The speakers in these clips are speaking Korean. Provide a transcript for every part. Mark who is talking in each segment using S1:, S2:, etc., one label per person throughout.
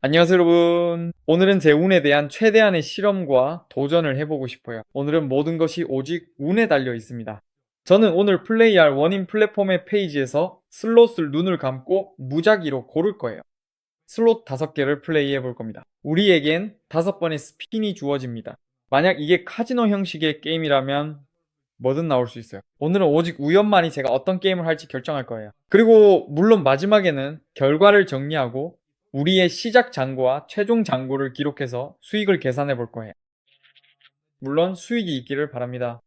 S1: 안녕하세요 여러분. 오늘은 제 운에 대한 최대한의 실험과 도전을 해보고 싶어요. 오늘은 모든 것이 오직 운에 달려 있습니다. 저는 오늘 플레이할 원인 플랫폼의 페이지에서 슬롯을 눈을 감고 무작위로 고를 거예요. 슬롯 5개를 플레이해 볼 겁니다. 우리에겐 5번의 스핀이 주어집니다. 만약 이게 카지노 형식의 게임이라면 뭐든 나올 수 있어요. 오늘은 오직 우연만이 제가 어떤 게임을 할지 결정할 거예요. 그리고 물론 마지막에는 결과를 정리하고 우리의 시작 잔고와 최종 잔고를 기록해서 수익을 계산해 볼 거예요. 물론 수익이 있기를 바랍니다.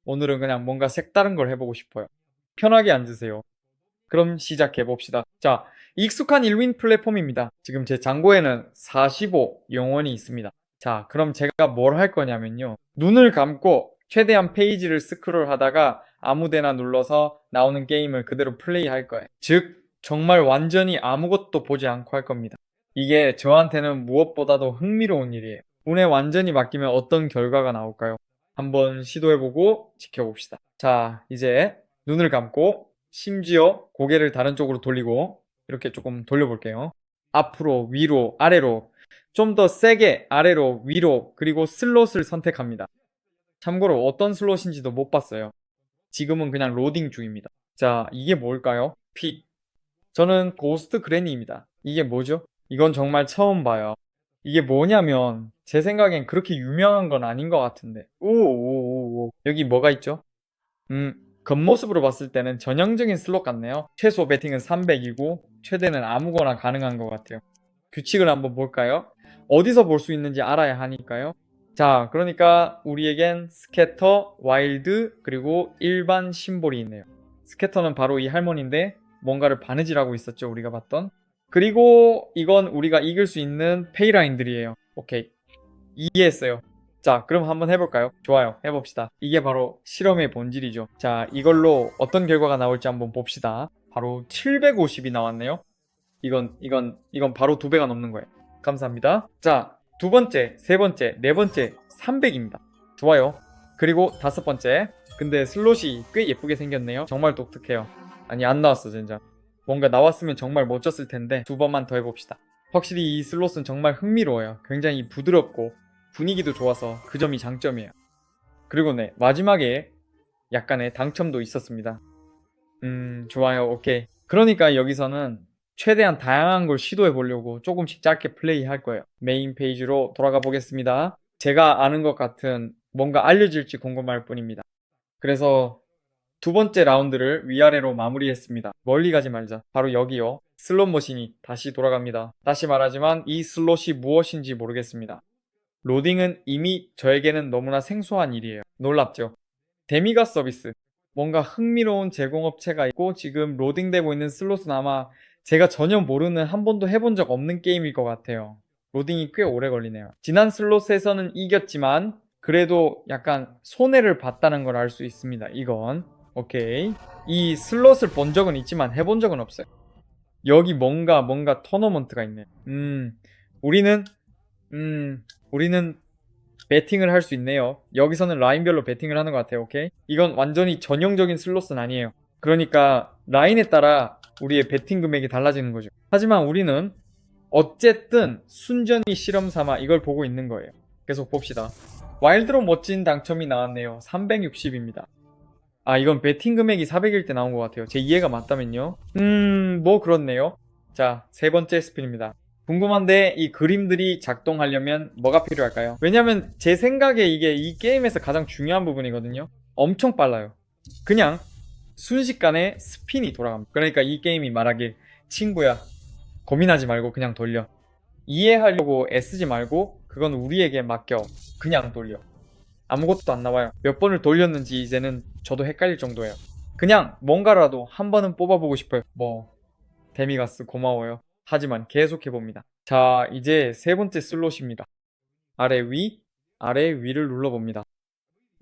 S1: 오늘은 그냥 뭔가 색다른 걸 해보고 싶어요. 편하게 앉으세요. 그럼 시작해 봅시다. 자, 익숙한 일윈 플랫폼입니다. 지금 제 잔고에는 45 영원이 있습니다. 자, 그럼 제가 뭘 할 거냐면요. 눈을 감고 최대한 페이지를 스크롤 하다가 아무데나 눌러서 나오는 게임을 그대로 플레이할 거예요. 즉, 정말 완전히 아무것도 보지 않고 할 겁니다. 이게 저한테는 무엇보다도 흥미로운 일이에요. 운에 완전히 맡기면 어떤 결과가 나올까요? 한번 시도해보고 지켜봅시다. 자, 이제 눈을 감고 심지어 고개를 다른 쪽으로 돌리고 이렇게 조금 돌려볼게요. 앞으로, 위로, 아래로 좀 더 세게 아래로, 위로 그리고 슬롯을 선택합니다. 참고로 어떤 슬롯인지도 못 봤어요. 지금은 그냥 로딩 중입니다. 자, 이게 뭘까요? 픽. 저는 고스트 그래니입니다. 이게 뭐죠? 이건 정말 처음 봐요. 이게 뭐냐면 제 생각엔 그렇게 유명한 건 아닌 것 같은데. 오오오오. 여기 뭐가 있죠? 음, 겉모습으로 봤을 때는 전형적인 슬롯 같네요. 최소 배팅은 300이고 최대는 아무거나 가능한 것 같아요. 규칙을 한번 볼까요? 어디서 볼 수 있는지 알아야 하니까요. 자, 그러니까 우리에겐 스캐터, 와일드, 그리고 일반 심볼이 있네요. 스캐터는 바로 이 할머니인데 뭔가를 바느질하고 있었죠, 우리가 봤던. 그리고 이건 우리가 이길 수 있는 페이라인들이에요. 오케이. 이해했어요. 자, 그럼 한번 해볼까요? 좋아요. 해봅시다. 이게 바로 실험의 본질이죠. 자, 이걸로 어떤 결과가 나올지 한번 봅시다. 바로 750이 나왔네요. 이건 바로 2배가 넘는 거예요. 감사합니다. 자, 두 번째, 세 번째, 네 번째, 300입니다. 좋아요. 그리고 5번째. 근데 슬롯이 꽤 예쁘게 생겼네요. 정말 독특해요. 아니, 안 나왔어, 진짜. 뭔가 나왔으면 정말 멋졌을 텐데, 2번만 더 해봅시다. 확실히 이 슬롯은 정말 흥미로워요. 굉장히 부드럽고, 분위기도 좋아서 그 점이 장점이에요. 그리고 네, 마지막에 약간의 당첨도 있었습니다. 좋아요. 오케이. 그러니까 여기서는 최대한 다양한 걸 시도해 보려고 조금씩 짧게 플레이 할 거예요. 메인 페이지로 돌아가 보겠습니다. 제가 아는 것 같은 뭔가 알려질지 궁금할 뿐입니다. 그래서 2번째 라운드를 위아래로 마무리했습니다. 멀리 가지 말자. 바로 여기요. 슬롯 머신이 다시 돌아갑니다. 다시 말하지만 이 슬롯이 무엇인지 모르겠습니다. 로딩은 이미 저에게는 너무나 생소한 일이에요. 놀랍죠? 데미가 서비스. 뭔가 흥미로운 제공업체가 있고 지금 로딩되고 있는 슬롯은 아마 제가 전혀 모르는 한 번도 해본 적 없는 게임일 것 같아요. 로딩이 꽤 오래 걸리네요. 지난 슬롯에서는 이겼지만 그래도 약간 손해를 봤다는 걸 알 수 있습니다. 이건. 오케이. 이 슬롯을 본 적은 있지만 해본 적은 없어요. 여기 뭔가 토너먼트가 있네. 우리는 우리는 배팅을 할 수 있네요. 여기서는 라인별로 배팅을 하는 것 같아요. 오케이? 이건 완전히 전형적인 슬롯은 아니에요. 그러니까 라인에 따라 우리의 배팅 금액이 달라지는 거죠. 하지만 우리는 어쨌든 순전히 실험 삼아 이걸 보고 있는 거예요. 계속 봅시다. 와일드로 멋진 당첨이 나왔네요. 360입니다. 아, 이건 배팅 금액이 400일 때 나온 것 같아요. 제 이해가 맞다면요. 뭐 그렇네요. 자, 세 번째 스핀입니다. 궁금한데 이 그림들이 작동하려면 뭐가 필요할까요? 왜냐면 제 생각에 이게 이 게임에서 가장 중요한 부분이거든요. 엄청 빨라요. 그냥 순식간에 스핀이 돌아갑니다. 그러니까 이 게임이 말하길 친구야, 고민하지 말고 그냥 돌려. 이해하려고 애쓰지 말고 그건 우리에게 맡겨. 그냥 돌려. 아무것도 안 나와요. 몇 번을 돌렸는지 이제는 저도 헷갈릴 정도예요. 그냥 뭔가라도 한 번은 뽑아보고 싶어요. 데미가스 고마워요. 하지만 계속해봅니다. 자, 이제 세 번째 슬롯입니다. 아래 위, 아래 위를 눌러봅니다.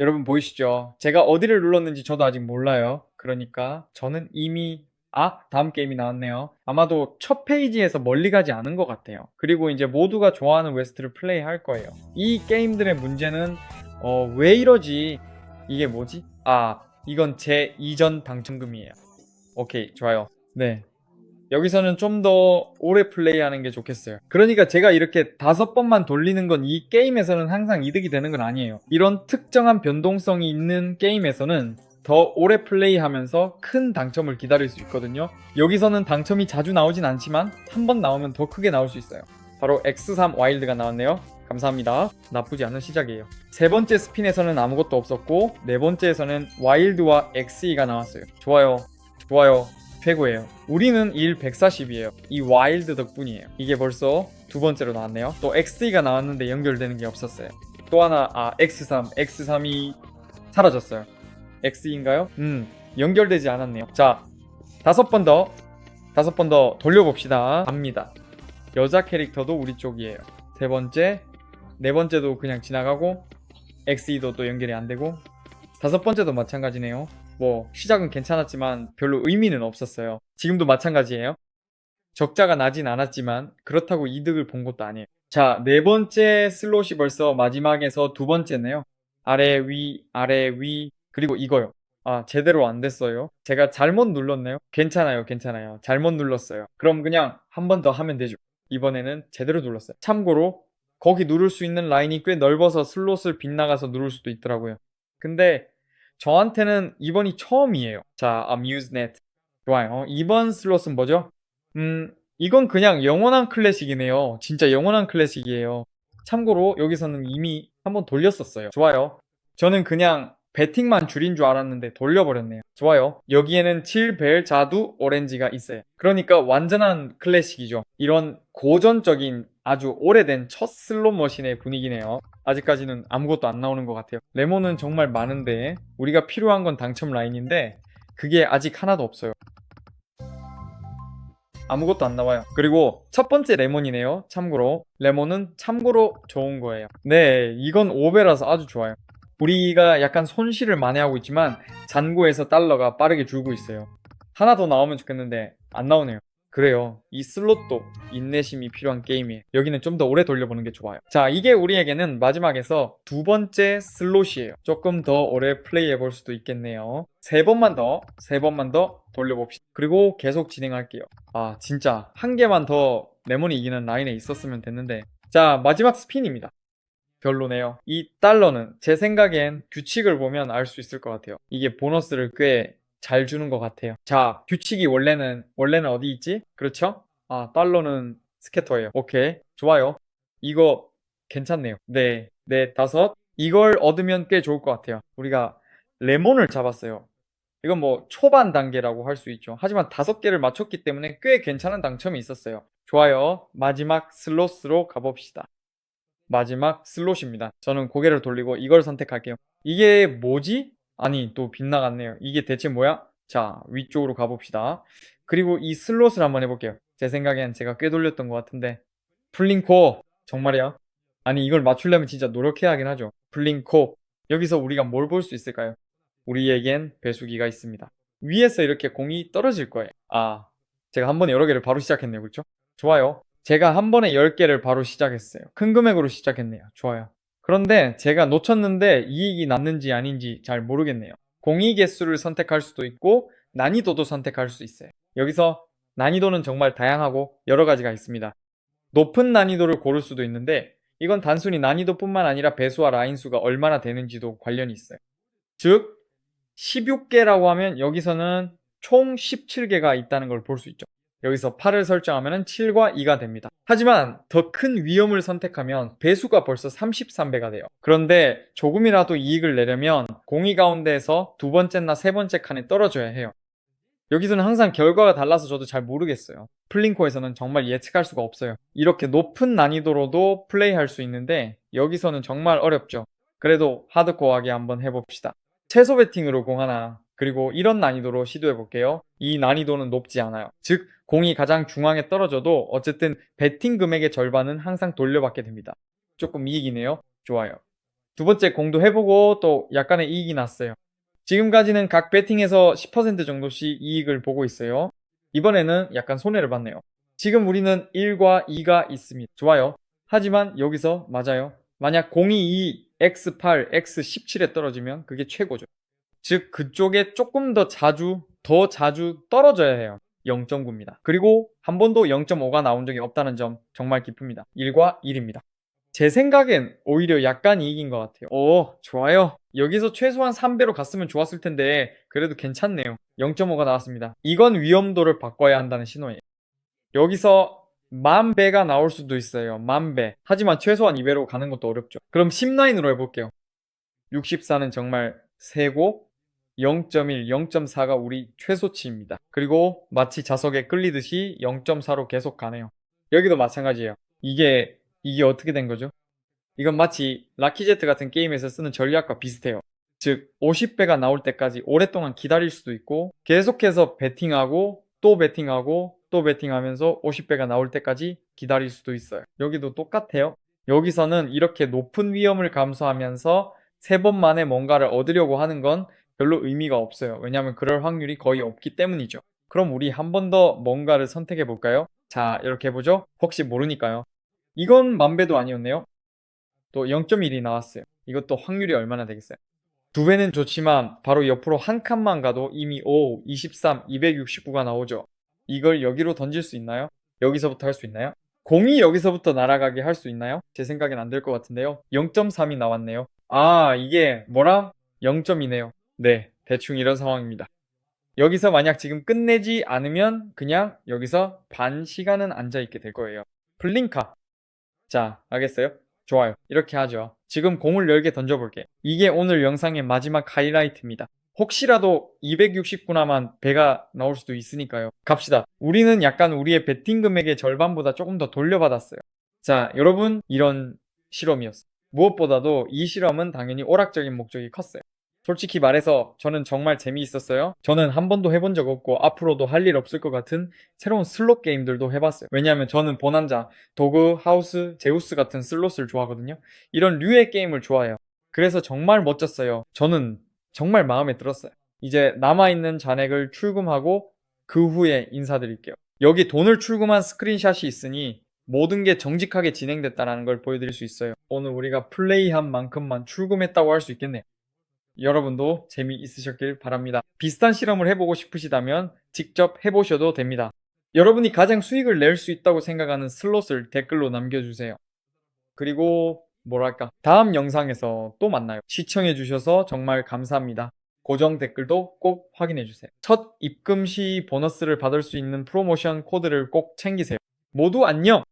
S1: 여러분 보이시죠? 제가 어디를 눌렀는지 저도 아직 몰라요. 그러니까 저는 이미 다음 게임이 나왔네요. 아마도 첫 페이지에서 멀리 가지 않은 것 같아요. 그리고 이제 모두가 좋아하는 웨스트를 플레이 할 거예요. 이 게임들의 문제는 왜 이러지? 이게 뭐지? 이건 제 이전 당첨금이에요. 오케이, 좋아요. 네. 여기서는 좀 더 오래 플레이하는 게 좋겠어요. 그러니까 제가 이렇게 5번만 돌리는 건 이 게임에서는 항상 이득이 되는 건 아니에요. 이런 특정한 변동성이 있는 게임에서는 더 오래 플레이하면서 큰 당첨을 기다릴 수 있거든요. 여기서는 당첨이 자주 나오진 않지만 한 번 나오면 더 크게 나올 수 있어요. 바로 X3 와일드가 나왔네요. 감사합니다. 나쁘지 않은 시작이에요. 세 번째 스핀에서는 아무것도 없었고 네 번째에서는 와일드와 XE가 나왔어요. 좋아요. 좋아요. 최고예요. 우리는 1 140이에요. 이 와일드 덕분이에요. 이게 벌써 두 번째로 나왔네요. 또 XE가 나왔는데 연결되는 게 없었어요. 또 하나 X3이 사라졌어요. XE인가요? 연결되지 않았네요. 자, 5번 더 돌려봅시다. 갑니다. 여자 캐릭터도 우리 쪽이에요. 세 번째, 네 번째도 그냥 지나가고 XE도 또 연결이 안 되고 5번째도 마찬가지네요. 뭐 시작은 괜찮았지만 별로 의미는 없었어요. 지금도 마찬가지예요. 적자가 나진 않았지만 그렇다고 이득을 본 것도 아니에요. 자, 네 번째 슬롯이 벌써 마지막에서 두 번째네요. 아래 위 아래 위 그리고 이거요. 아, 제대로 안 됐어요. 제가 잘못 눌렀네요. 괜찮아요, 괜찮아요. 잘못 눌렀어요. 그럼 그냥 한 번 더 하면 되죠. 이번에는 제대로 눌렀어요. 참고로 거기 누를 수 있는 라인이 꽤 넓어서 슬롯을 빗나가서 누를 수도 있더라고요. 근데 저한테는 이번이 처음이에요. 자, AmuseNet. 좋아요. 이번 슬롯은 뭐죠? 이건 그냥 영원한 클래식이네요. 진짜 영원한 클래식이에요. 참고로 여기서는 이미 한번 돌렸었어요. 좋아요. 저는 그냥 배팅만 줄인 줄 알았는데 돌려버렸네요. 좋아요. 여기에는 7벨 자두 오렌지가 있어요. 그러니까 완전한 클래식이죠. 이런 고전적인 아주 오래된 첫 슬롯 머신의 분위기네요. 아직까지는 아무것도 안 나오는 것 같아요. 레몬은 정말 많은데 우리가 필요한 건 당첨 라인인데 그게 아직 하나도 없어요. 아무것도 안 나와요. 그리고 첫 번째 레몬이네요. 참고로 레몬은 참고로 좋은 거예요. 네, 이건 5배라서 아주 좋아요. 우리가 약간 손실을 만회하고 있지만 잔고에서 달러가 빠르게 줄고 있어요. 하나 더 나오면 좋겠는데 안 나오네요. 그래요. 이 슬롯도 인내심이 필요한 게임이에요. 여기는 좀 더 오래 돌려보는 게 좋아요. 자, 이게 우리에게는 마지막에서 두 번째 슬롯이에요. 조금 더 오래 플레이해 볼 수도 있겠네요. 세 번만 더 돌려봅시다. 그리고 계속 진행할게요. 아, 진짜 한 개만 더 레몬이 이기는 라인에 있었으면 됐는데. 자, 마지막 스핀입니다. 별로네요. 이 달러는 제 생각엔 규칙을 보면 알 수 있을 것 같아요. 이게 보너스를 꽤 잘 주는 것 같아요. 자, 규칙이 원래는 어디 있지? 그렇죠? 아, 달러는 스캐터예요. 오케이. 좋아요. 이거 괜찮네요. 네, 네, 5. 이걸 얻으면 꽤 좋을 것 같아요. 우리가 레몬을 잡았어요. 이건 뭐 초반 단계라고 할 수 있죠. 하지만 5개를 맞췄기 때문에 꽤 괜찮은 당첨이 있었어요. 좋아요. 마지막 슬롯으로 가봅시다. 마지막 슬롯입니다. 저는 고개를 돌리고 이걸 선택할게요. 이게 뭐지? 아니, 또 빗나갔네요. 이게 대체 뭐야? 자, 위쪽으로 가봅시다. 그리고 이 슬롯을 한번 해볼게요. 제 생각엔 제가 꽤 돌렸던 것 같은데. 플링코! 정말이야? 아니, 이걸 맞추려면 진짜 노력해야 하긴 하죠. 플링코. 여기서 우리가 뭘 볼 수 있을까요? 우리에겐 배수기가 있습니다. 위에서 이렇게 공이 떨어질 거예요. 아, 제가 한 번에 여러 개를 바로 시작했네요. 그렇죠? 좋아요. 제가 한 번에 10개를 바로 시작했어요. 큰 금액으로 시작했네요. 좋아요. 그런데 제가 놓쳤는데 이익이 났는지 아닌지 잘 모르겠네요. 공이 개수를 선택할 수도 있고 난이도도 선택할 수 있어요. 여기서 난이도는 정말 다양하고 여러 가지가 있습니다. 높은 난이도를 고를 수도 있는데 이건 단순히 난이도뿐만 아니라 배수와 라인 수가 얼마나 되는지도 관련이 있어요. 즉 16개라고 하면 여기서는 총 17개가 있다는 걸 볼 수 있죠. 여기서 8을 설정하면 7과 2가 됩니다. 하지만 더 큰 위험을 선택하면 배수가 벌써 33배가 돼요. 그런데 조금이라도 이익을 내려면 공이 가운데에서 두 번째나 세 번째 칸에 떨어져야 해요. 여기서는 항상 결과가 달라서 저도 잘 모르겠어요. 플링코에서는 정말 예측할 수가 없어요. 이렇게 높은 난이도로도 플레이할 수 있는데 여기서는 정말 어렵죠. 그래도 하드코어하게 한번 해봅시다. 최소 배팅으로 공 하나, 그리고 이런 난이도로 시도해 볼게요. 이 난이도는 높지 않아요. 즉 공이 가장 중앙에 떨어져도 어쨌든 배팅 금액의 절반은 항상 돌려받게 됩니다. 조금 이익이네요. 좋아요. 두 번째 공도 해보고 또 약간의 이익이 났어요. 지금까지는 각 배팅에서 10% 정도씩 이익을 보고 있어요. 이번에는 약간 손해를 봤네요. 지금 우리는 1과 2가 있습니다. 좋아요. 하지만 여기서 맞아요. 만약 공이 2, X8, X17에 떨어지면 그게 최고죠. 즉 그쪽에 조금 더 자주 떨어져야 해요. 0.9입니다. 그리고 한 번도 0.5가 나온 적이 없다는 점 정말 기쁩니다. 1과 1입니다. 제 생각엔 오히려 약간 이익인 것 같아요. 오, 좋아요. 여기서 최소한 3배로 갔으면 좋았을 텐데 그래도 괜찮네요. 0.5가 나왔습니다. 이건 위험도를 바꿔야 한다는 신호예요. 여기서 10,000배가 나올 수도 있어요. 10,000배. 하지만 최소한 2배로 가는 것도 어렵죠. 그럼 10라인으로 해볼게요. 64는 정말 세고 0.1, 0.4가 우리 최소치입니다. 그리고 마치 자석에 끌리듯이 0.4로 계속 가네요. 여기도 마찬가지예요. 이게 어떻게 된 거죠? 이건 마치 라키제트 같은 게임에서 쓰는 전략과 비슷해요. 즉 50배가 나올 때까지 오랫동안 기다릴 수도 있고 계속해서 베팅하고 또 베팅하고 또 베팅하면서 50배가 나올 때까지 기다릴 수도 있어요. 여기도 똑같아요. 여기서는 이렇게 높은 위험을 감수하면서 3번 만에 뭔가를 얻으려고 하는 건 별로 의미가 없어요. 왜냐하면 그럴 확률이 거의 없기 때문이죠. 그럼 우리 한 번 더 뭔가를 선택해 볼까요? 자, 이렇게 해보죠. 혹시 모르니까요. 이건 10,000배도 아니었네요. 또 0.1이 나왔어요. 이것도 확률이 얼마나 되겠어요? 2배는 좋지만 바로 옆으로 한 칸만 가도 이미 5, 23, 269가 나오죠. 이걸 여기로 던질 수 있나요? 여기서부터 할 수 있나요? 공이 여기서부터 날아가게 할 수 있나요? 제 생각엔 안 될 것 같은데요. 0.3이 나왔네요. 아, 이게 뭐랑? 0.2네요. 네, 대충 이런 상황입니다. 여기서 만약 지금 끝내지 않으면 그냥 여기서 반 시간은 앉아있게 될 거예요. 플링카. 자, 알겠어요? 좋아요. 이렇게 하죠. 지금 공을 10개 던져볼게. 이게 오늘 영상의 마지막 하이라이트입니다. 혹시라도 269나만 배가 나올 수도 있으니까요. 갑시다. 우리는 약간 우리의 베팅 금액의 절반보다 조금 더 돌려받았어요. 자, 여러분, 이런 실험이었어요. 무엇보다도 이 실험은 당연히 오락적인 목적이 컸어요. 솔직히 말해서 저는 정말 재미있었어요. 저는 한 번도 해본 적 없고 앞으로도 할 일 없을 것 같은 새로운 슬롯 게임들도 해봤어요. 왜냐하면 저는 bonanza, 도그, 하우스, 제우스 같은 슬롯을 좋아하거든요. 이런 류의 게임을 좋아해요. 그래서 정말 멋졌어요. 저는 정말 마음에 들었어요. 이제 남아있는 잔액을 출금하고 그 후에 인사드릴게요. 여기 돈을 출금한 스크린샷이 있으니 모든 게 정직하게 진행됐다는 걸 보여드릴 수 있어요. 오늘 우리가 플레이한 만큼만 출금했다고 할 수 있겠네요. 여러분도 재미있으셨길 바랍니다. 비슷한 실험을 해보고 싶으시다면 직접 해보셔도 됩니다. 여러분이 가장 수익을 낼 수 있다고 생각하는 슬롯을 댓글로 남겨주세요. 그리고 뭐랄까, 다음 영상에서 또 만나요. 시청해주셔서 정말 감사합니다. 고정 댓글도 꼭 확인해주세요. 첫 입금 시 보너스를 받을 수 있는 프로모션 코드를 꼭 챙기세요. 모두 안녕!